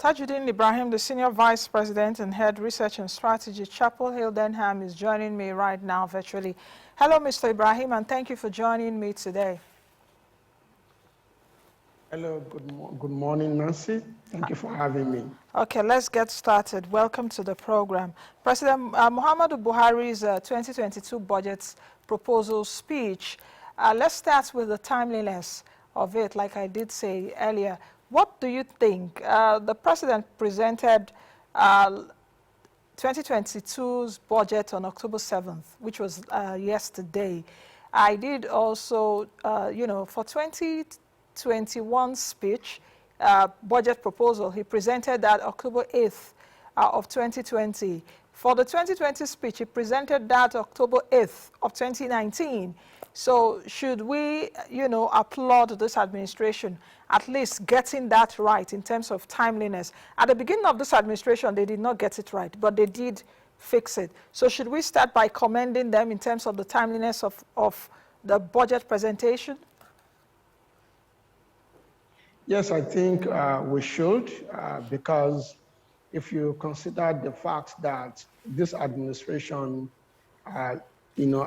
Tajudeen Ibrahim, the Senior Vice President and Head Research and Strategy, Chapel Hill, Denham, is joining me right now virtually. Hello, Mr. Ibrahim, and thank you for joining me today. Hello, good morning, Nancy. Thank you for having me. Okay, let's get started. Welcome to the program. President Muhammadu Buhari's 2022 budget proposal speech. Let's start with the timeliness of it, like I did say earlier. What do you think? The president presented 2022's budget on October 7th, which was yesterday. I did also, for 2021 speech, budget proposal, he presented that October 8th of 2020. For the 2020 speech, he presented that October 8th of 2019. So should we, applaud this administration, at least getting that right in terms of timeliness? At the beginning of this administration, they did not get it right, but they did fix it. So should we start by commending them in terms of the timeliness of the budget presentation? Yes, I think we should, because if you consider the fact that this administration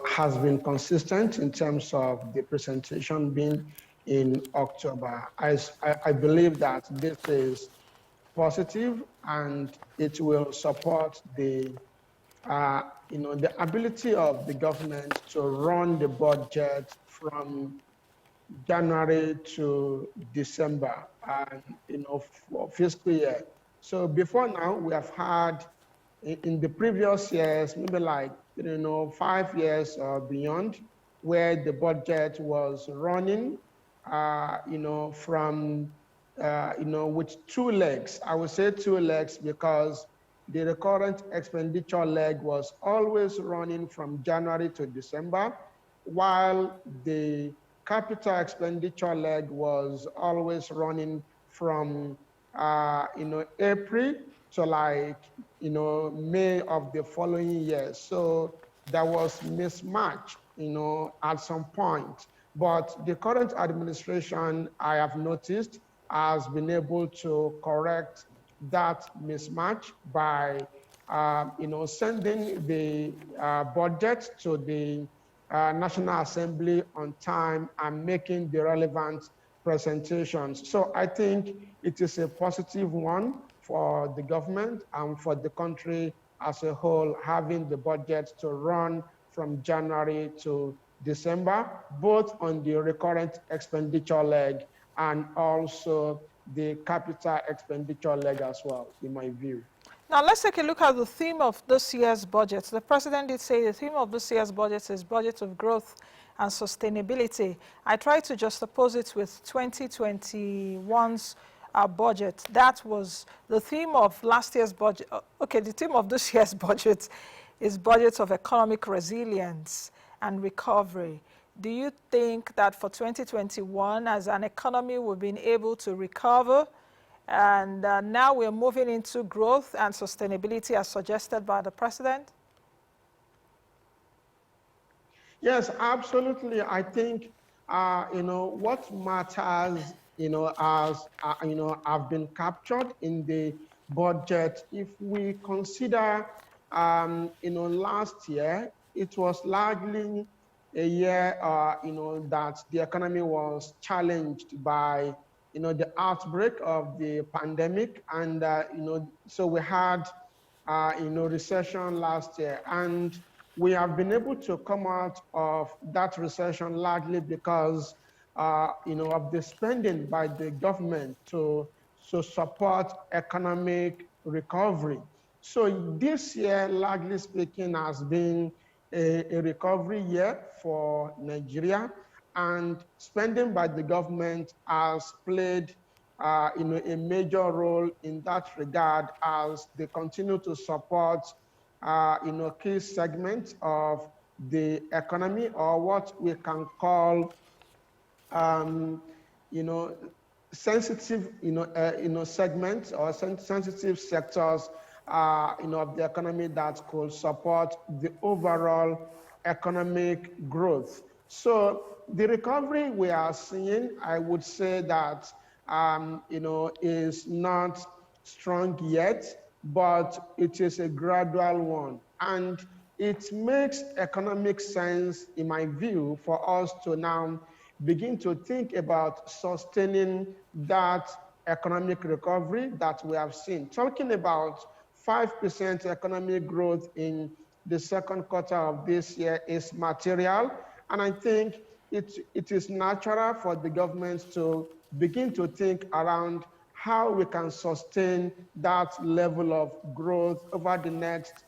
has been consistent in terms of the presentation being in October. I believe that this is positive and it will support the the ability of the government to run the budget from January to December, for fiscal year. So before now, we have had in the previous years, maybe like 5 years or beyond, where the budget was running, from with two legs. I would say two legs because the recurrent expenditure leg was always running from January to December, while the capital expenditure leg was always running from April to May of the following year. So there was mismatch, at some point. But the current administration, I have noticed, has been able to correct that mismatch by, sending the budget to the National Assembly on time and making the relevant presentations. So I think it is a positive one for the government and for the country as a whole, having the budget to run from January to December, both on the recurrent expenditure leg and also the capital expenditure leg as well, in my view. Now, let's take a look at the theme of this year's budget. The president did say the theme of this year's budget is budget of growth and sustainability. I tried to juxtapose it with 2021's budget. That was the theme of last year's budget. Okay, the theme of this year's budget is budget of economic resilience and recovery. Do you think that for 2021, as an economy, we've been able to recover? And now we're moving into growth and sustainability as suggested by the president? Yes, absolutely. I think, what matters, have been captured in the budget. If we consider, last year, it was largely a year, that the economy was challenged by the outbreak of the pandemic. And, so we had, recession last year. And we have been able to come out of that recession largely because, of the spending by the government to support economic recovery. So this year, largely speaking, has been a recovery year for Nigeria. And spending by the government has played a major role in that regard as they continue to support key segments of the economy, or what we can call sensitive segments or sensitive sectors of the economy that could support the overall economic growth. So the recovery we are seeing, I would say that, is not strong yet, but it is a gradual one. And it makes economic sense, in my view, for us to now begin to think about sustaining that economic recovery that we have seen. Talking about 5% economic growth in the second quarter of this year is material. And I think it is natural for the government to begin to think around how we can sustain that level of growth over the next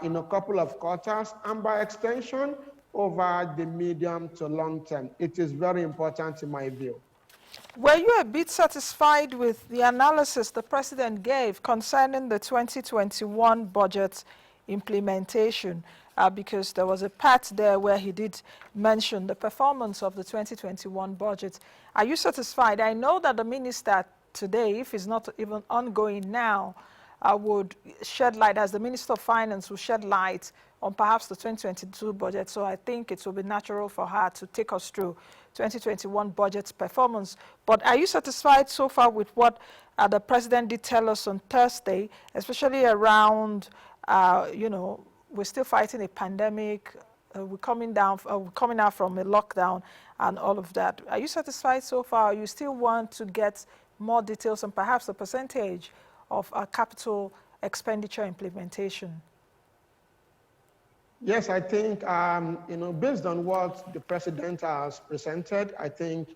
in a couple of quarters, and by extension, over the medium to long term. It is very important in my view. Were you a bit satisfied with the analysis the president gave concerning the 2021 budget implementation? Because there was a part there where he did mention the performance of the 2021 budget. Are you satisfied? I know that the minister today, if it's not even ongoing now, would shed light, as the Minister of Finance will shed light on perhaps the 2022 budget. So I think it will be natural for her to take us through 2021 budget's performance. But are you satisfied so far with what the president did tell us on Thursday, especially around, you know, we're still fighting a pandemic, we're coming out from a lockdown and all of that. Are you satisfied so far? Or you still want to get more details and perhaps the percentage of capital expenditure implementation? Yes, I think, you know, based on what the president has presented, I think,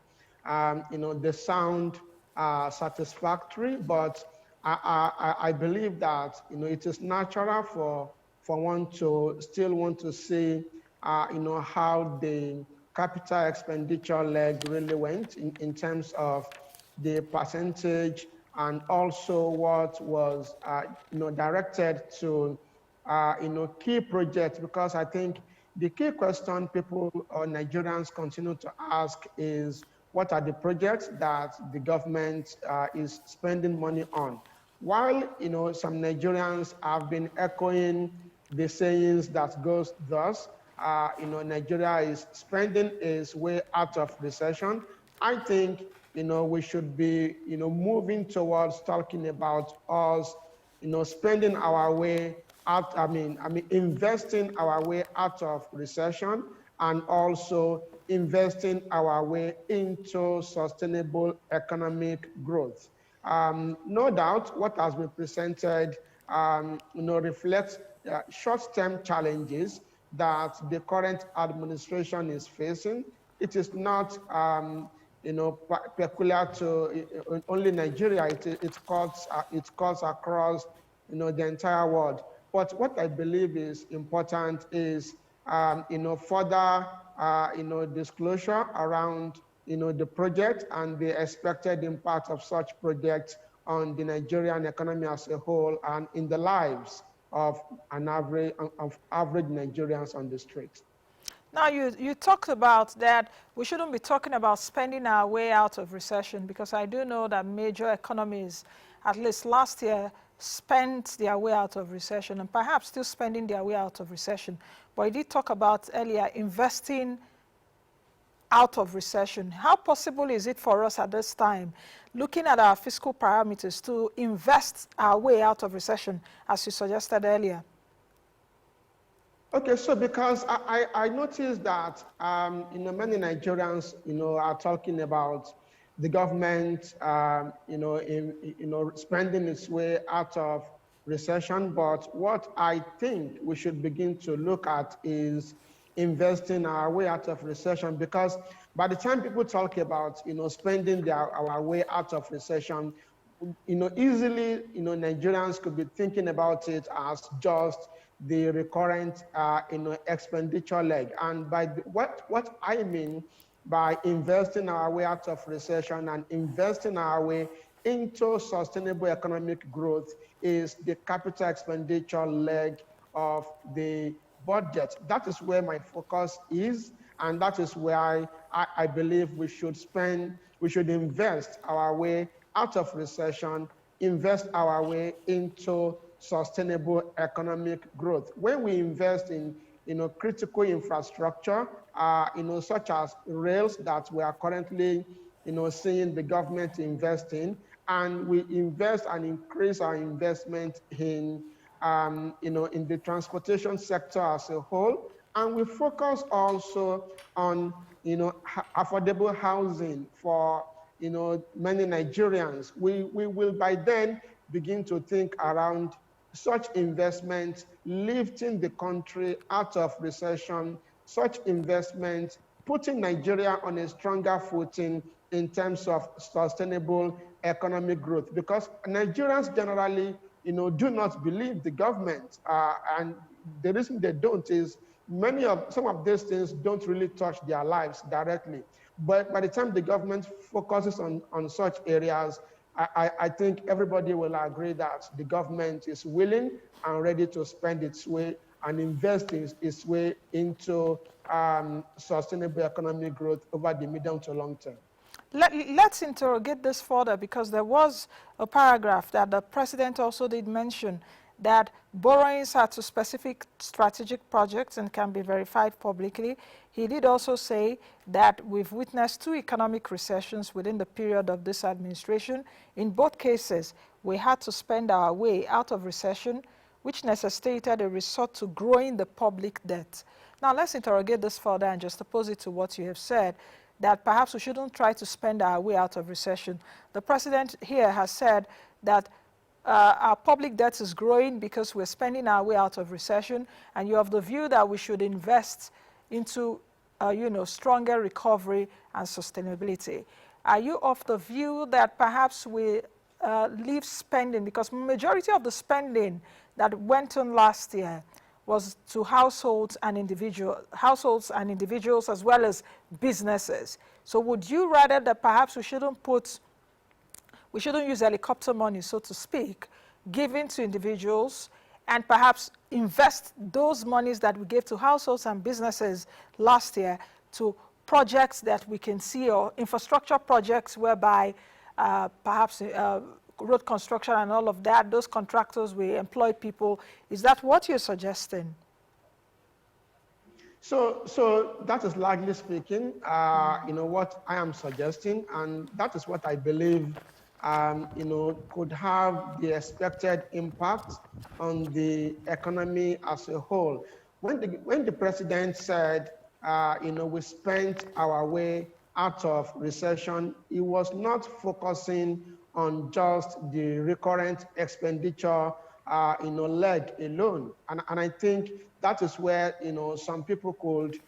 you know, they sound satisfactory, but I believe that, you know, it is natural for one to still want to see, you know, how the capital expenditure leg really went in terms of the percentage, and also what was, you know, directed to, you know, key projects, because I think the key question people or Nigerians continue to ask is, what are the projects that the government is spending money on? While, you know, some Nigerians have been echoing the sayings that goes thus, you know, Nigeria is spending its way out of recession. I think, you know, we should be, you know, moving towards talking about us, you know, spending our way out, investing our way out of recession, and also investing our way into sustainable economic growth. No doubt what has been presented, you know, reflects short-term challenges that the current administration is facing. It is not, you know, peculiar to only Nigeria. It cuts across, you know, the entire world. But what I believe is important is, you know, further, you know, disclosure around, you know, the project and the expected impact of such projects on the Nigerian economy as a whole and in the lives of average Nigerians on the streets. Now, you talked about that we shouldn't be talking about spending our way out of recession, because I do know that major economies, at least last year, spent their way out of recession and perhaps still spending their way out of recession. But I did talk about earlier investing out of recession. How possible is it for us at this time, looking at our fiscal parameters, to invest our way out of recession, as you suggested earlier? Okay, so because I noticed that, you know, many Nigerians, you know, are talking about the government, you know, spending its way out of recession. But what I think we should begin to look at is investing our way out of recession, because by the time people talk about, you know, spending our way out of recession, you know, easily, you know, Nigerians could be thinking about it as just the recurrent, you know, expenditure leg. And by what I mean by investing our way out of recession and investing our way into sustainable economic growth is the capital expenditure leg of the budget. That is where my focus is, and that is where I believe we should invest our way out of recession, invest our way into sustainable economic growth. When we invest in, you know, critical infrastructure, you know, such as rails that we are currently, you know, seeing the government invest in, and we invest and increase our investment in, in the transportation sector as a whole, and we focus also on, affordable housing for, many Nigerians, we will by then begin to think around such investments, lifting the country out of recession, such investments, putting Nigeria on a stronger footing in terms of sustainable economic growth. Because Nigerians generally, do not believe the government, and the reason they don't is some of these things don't really touch their lives directly. But by the time the government focuses on such areas, I think everybody will agree that the government is willing and ready to spend its way and invest its way into sustainable economic growth over the medium to long term. Let's interrogate this further, because there was a paragraph that the president also did mention that borrowings are to specific strategic projects and can be verified publicly. He did also say that we've witnessed 2 economic recessions within the period of this administration. In both cases, we had to spend our way out of recession, which necessitated a resort to growing the public debt. Now, let's interrogate this further and just oppose it to what you have said, that perhaps we shouldn't try to spend our way out of recession. The president here has said that our public debt is growing because we're spending our way out of recession, and you have the view that we should invest into, stronger recovery and sustainability. Are you of the view that perhaps we leave spending, because majority of the spending that went on last year was to households and individuals as well as businesses? So would you rather that perhaps we shouldn't use helicopter money, so to speak, given to individuals, and perhaps invest those monies that we gave to households and businesses last year to projects that we can see, or infrastructure projects whereby perhaps road construction and all of that, those contractors, we employ people? Is that what you're suggesting? So that is largely speaking, what I am suggesting, and that is what I believe, could have the expected impact on the economy as a whole. When the president said, we spent our way out of recession, he was not focusing on just the recurrent expenditure, leg alone. And I think that is where, some people could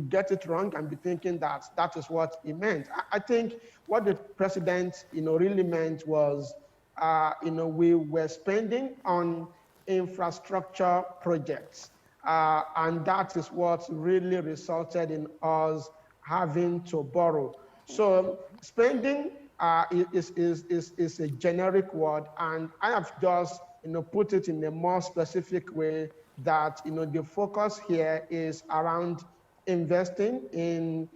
get it wrong and be thinking that that is what he meant. I think what the president, really meant was, we were spending on infrastructure projects. And that is what really resulted in us having to borrow. So spending is a generic word, and I have just put it in a more specific way that the focus here is around investing in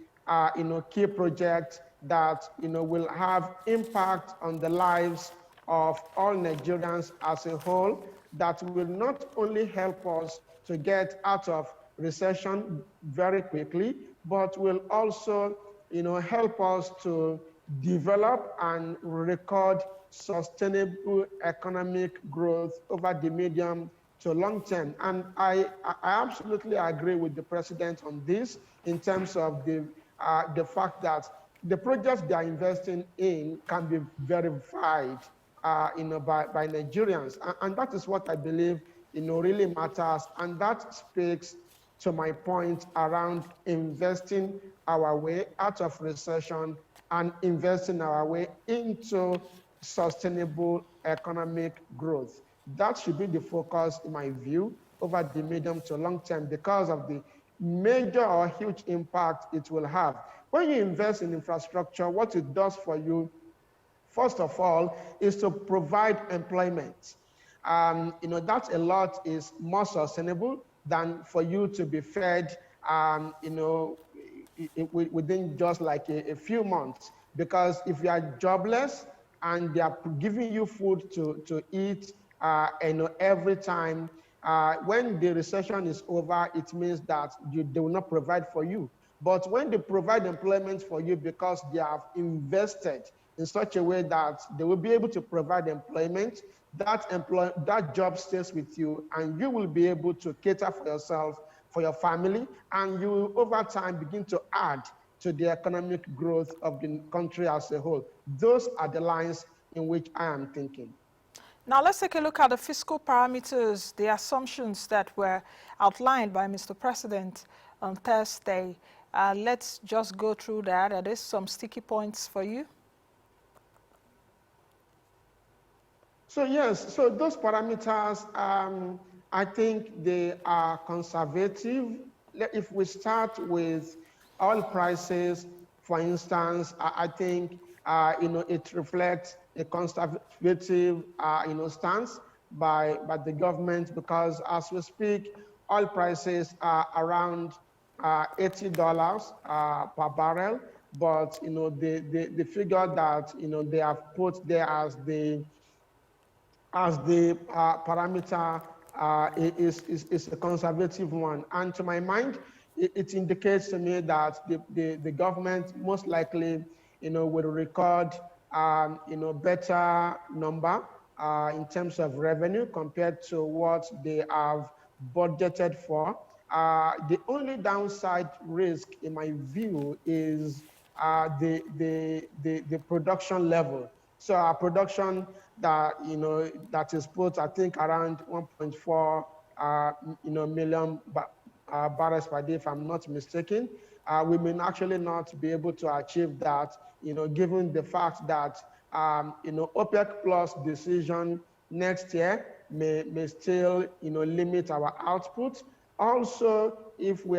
key projects that will have impact on the lives of all Nigerians as a whole, that will not only help us to get out of recession very quickly, but will also help us to develop and record sustainable economic growth over the medium to long term. And I absolutely agree with the president on this, in terms of the fact that the projects they are investing in can be verified by Nigerians. And that is what I believe really matters. And that speaks to my point around investing our way out of recession and investing our way into sustainable economic growth. That should be the focus, in my view, over the medium to long term, because of the major or huge impact it will have. When you invest in infrastructure, what it does for you, first of all, is to provide employment. That a lot is more sustainable than for you to be fed, within just like a few months. Because if you are jobless and they are giving you food to eat, every time, when the recession is over, it means that they will not provide for you. But when they provide employment for you because they have invested in such a way that they will be able to provide employment, that job stays with you, and you will be able to cater for yourself, for your family, and you will over time begin to add to the economic growth of the country as a whole. Those are the lines in which I am thinking. Now let's take a look at the fiscal parameters, the assumptions that were outlined by Mr. President on Thursday. Let's just go through that. Are there some sticky points for you? So yes, so those parameters, I think they are conservative. If we start with oil prices, for instance, I think it reflects a conservative stance by the government, because as we speak, oil prices are around $80 per barrel. But the figure that they have put there as the parameter is a conservative one. And to my mind, it indicates to me that the government most likely, will record, better number in terms of revenue compared to what they have budgeted for. The only downside risk, in my view, is the production level. So our production that is put, I think, around 1.4 million barrels per day, if I'm not mistaken. We may actually not be able to achieve that, given the fact that OPEC Plus decision next year may still limit our output. Also, if we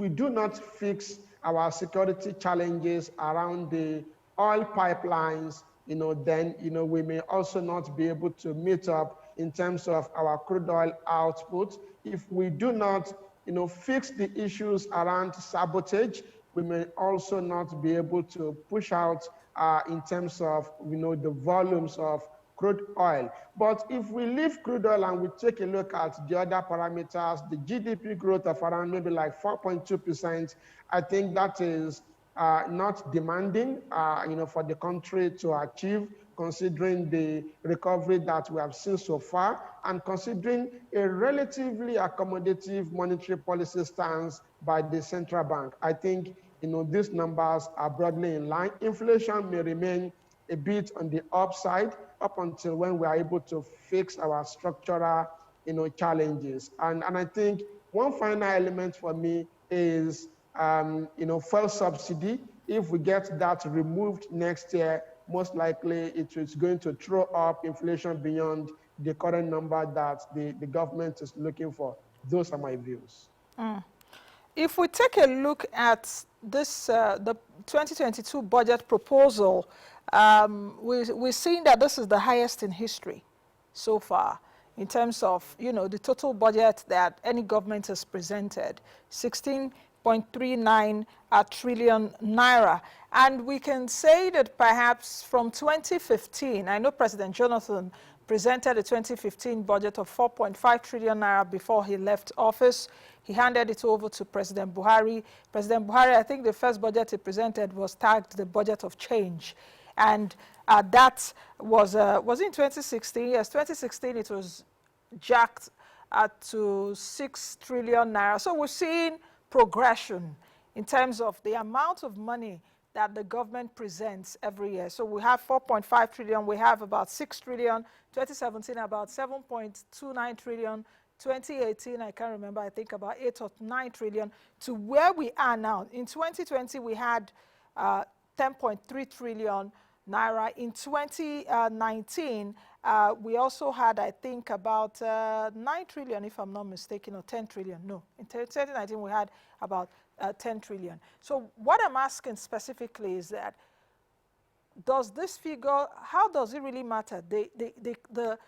do not fix our security challenges around the oil pipelines, then we may also not be able to meet up in terms of our crude oil output. If we do not fix the issues around sabotage, we may also not be able to push out in terms of the volumes of crude oil. But if we leave crude oil and we take a look at the other parameters, the GDP growth of around maybe like 4.2%, I think that is not demanding, for the country to achieve, considering the recovery that we have seen so far, and considering a relatively accommodative monetary policy stance by the central bank. I think, these numbers are broadly in line. Inflation may remain a bit on the upside up until when we are able to fix our structural, challenges. And I think one final element for me is fuel subsidy. If we get that removed next year, most likely it is going to throw up inflation beyond the current number that the government is looking for. Those are my views. If we take a look at this, the 2022 budget proposal, we're seeing that this is the highest in history so far in terms of, the total budget that any government has presented, 16.39 trillion naira. And we can say that perhaps from 2015, I know President Jonathan presented a 2015 budget of 4.5 trillion naira before he left office. He handed it over to President Buhari. President Buhari, I think the first budget he presented was tagged the budget of change. And that was in 2016? Yes, 2016 it was jacked to 6 trillion naira. So we're seeing progression in terms of the amount of money that the government presents every year. So we have 4.5 trillion, we have about 6 trillion, 2017 about 7.29 trillion, 2018, I can't remember, I think about 8 or 9 trillion, to where we are now. In 2020, we had 10.3 trillion naira. In 2019, we also had, I think, about 9 trillion, if I'm not mistaken, or 10 trillion. No, in 2019, we had about 10 trillion. So what I'm asking specifically is that, does this figure, how does it really matter? The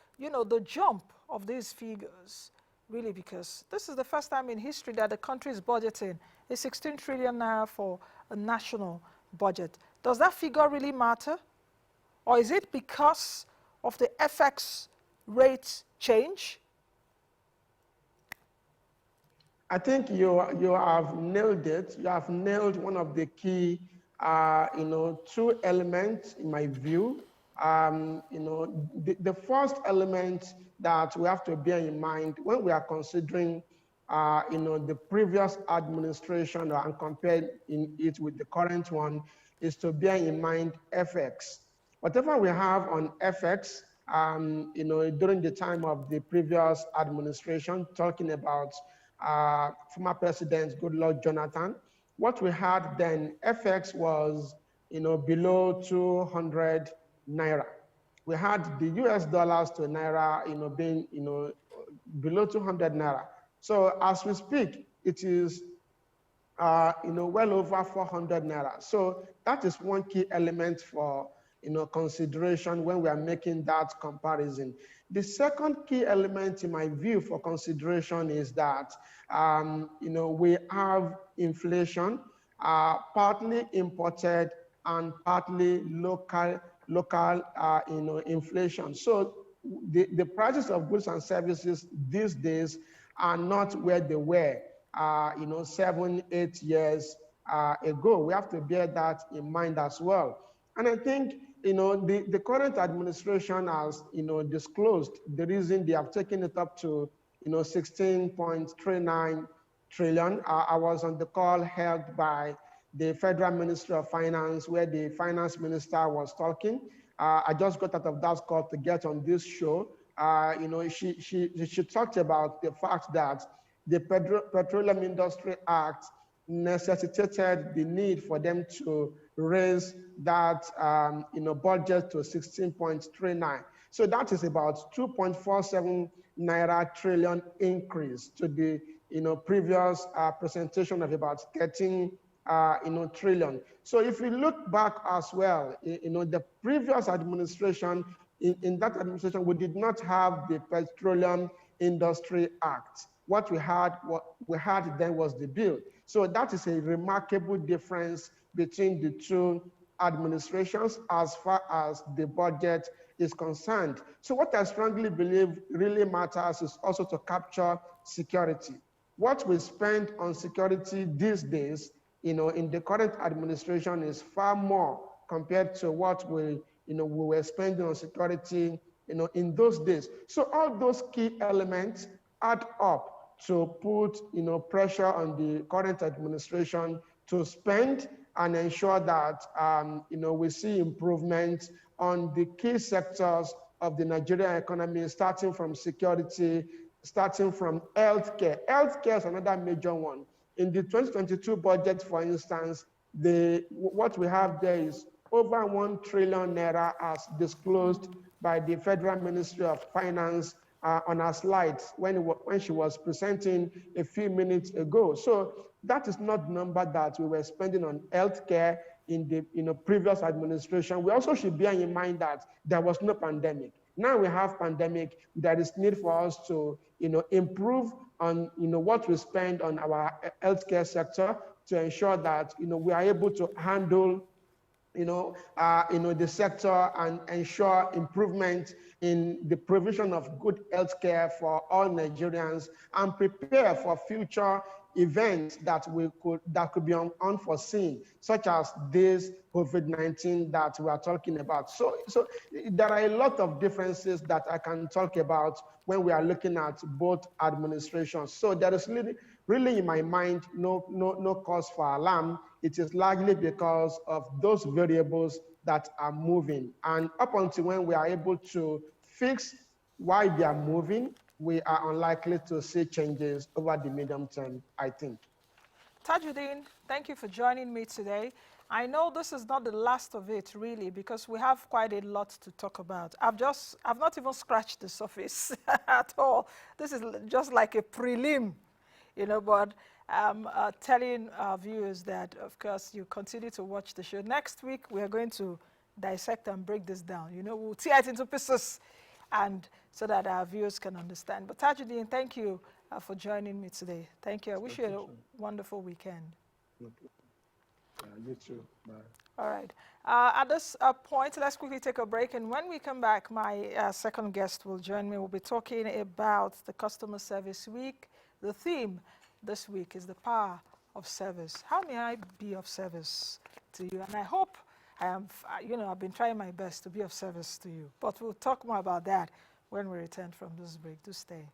jump of these figures, really, because this is the first time in history that the country is budgeting a 16 trillion naira for a national budget. Does that figure really matter? Or is it because of the FX rate change? I think you have nailed it. You have nailed one of the key, two elements in my view. The first element that we have to bear in mind when we are considering, the previous administration and compared it with the current one is to bear in mind FX. Whatever we have on FX, during the time of the previous administration, talking about former President Goodluck Jonathan, what we had then, FX was, below 200 naira. We had the US dollars to naira, being, below 200 naira. So as we speak, it is, well over 400 naira. So that is one key element for, consideration when we are making that comparison. The second key element in my view for consideration is that, we have inflation, partly imported and partly local, inflation. So the prices of goods and services these days are not where they were, 7, 8 years ago. We have to bear that in mind as well. And I think, the current administration has, disclosed the reason they have taken it up to, 16.39 trillion. I was on the call held by the Federal Ministry of Finance, where the finance minister was talking. I just got out of that call to get on this show. She talked about the fact that the Petroleum Industry Act necessitated the need for them to raise that budget to 16.39. So that is about 2.47 naira trillion increase to the previous presentation of about 13 trillion. So if we look back as well, the previous administration, in that administration, we did not have the Petroleum Industry Act. What we had then was the bill. So that is a remarkable difference between the two administrations as far as the budget is concerned. So what I strongly believe really matters is also to capture security. What we spend on security these days, in the current administration is far more compared to what we were spending on security, in those days. So all those key elements add up to put, pressure on the current administration to spend and ensure that, we see improvement on the key sectors of the Nigerian economy, starting from security, starting from healthcare. Healthcare is another major one. In the 2022 budget, for instance, what we have there is over 1 trillion naira as disclosed by the Federal Ministry of Finance on her slides when she was presenting a few minutes ago. So that is not the number that we were spending on healthcare in the previous administration. We also should bear in mind that there was no pandemic. Now we have pandemic. There is need for us to improve on what we spend on our healthcare sector to ensure that we are able to handle the sector and ensure improvement in the provision of good healthcare for all Nigerians and prepare for future events that could be unforeseen, such as this COVID-19 that we are talking about. So there are a lot of differences that I can talk about when we are looking at both administrations. So there is really in my mind no cause for alarm. It is largely because of those variables that are moving. And up until when we are able to fix why they are moving, we are unlikely to see changes over the medium term, I think. Tajudeen, thank you for joining me today. I know this is not the last of it, really, because we have quite a lot to talk about. I've not even scratched the surface at all. This is just like a prelim, but I'm telling our viewers that, of course, you continue to watch the show. Next week, we are going to dissect and break this down. We'll tear it into pieces, and so that our viewers can understand. But Tajudeen, thank you for joining me today. Thank you. I wish you a wonderful weekend. You too. Bye. All right. At this point, let's quickly take a break. And when we come back, my second guest will join me. We'll be talking about the Customer Service Week. The theme this week is the power of service. How may I be of service to you? And I hope I am, I've been trying my best to be of service to you. But we'll talk more about that when we return from this break. Do stay.